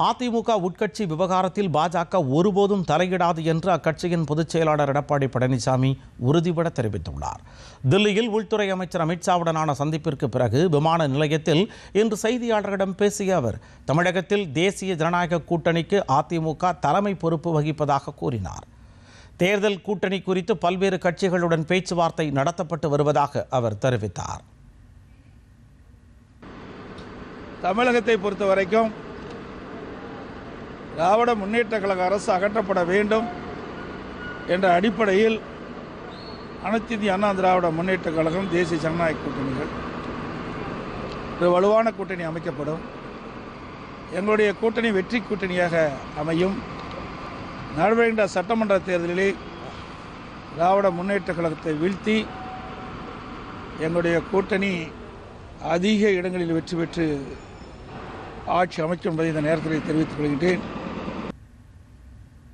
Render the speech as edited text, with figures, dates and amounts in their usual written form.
அதிமுக உட்கட்சி விவகாரத்தில் பாஜக ஒருபோதும் தலையிடாது என்று அக்கட்சியின் பொதுச் செயலாளர் எடப்பாடி பழனிசாமி உறுதிபட தெரிவித்துள்ளார். தில்லியில் உள்துறை அமைச்சர் அமித்ஷாவுடனான சந்திப்பிற்கு பிறகு விமான நிலையத்தில் இன்று செய்தியாளர்களிடம் பேசிய அவர், தமிழகத்தில் தேசிய ஜனநாயக கூட்டணிக்கு அதிமுக தலைமை பொறுப்பு வகிப்பதாக கூறினார். தேர்தல் கூட்டணி குறித்து பல்வேறு கட்சிகளுடன் பேச்சுவார்த்தை நடத்தப்பட்டு வருவதாக அவர் தெரிவித்தார். தமிழகத்தை பொறுத்தவரைக்கும் திராவிட முன்னேற்ற கழக அரசு அகற்றப்பட வேண்டும் என்ற அடிப்படையில் அனைத்து இந்திய அண்ணா திராவிட முன்னேற்ற கழகம், தேசிய ஜனநாயக கூட்டணிகள் ஒரு வலுவான கூட்டணி அமைக்கப்படும். எங்களுடைய கூட்டணி வெற்றி கூட்டணியாக அமையும். நடைபெறுகின்ற சட்டமன்ற தேர்தலிலே திராவிட முன்னேற்ற கழகத்தை வீழ்த்தி எங்களுடைய கூட்டணி அதிக இடங்களில் வெற்றி பெற்று ஆட்சி அமைக்கும் என்பதை இந்த நேரத்தில் தெரிவித்துக் கொள்கின்றேன்.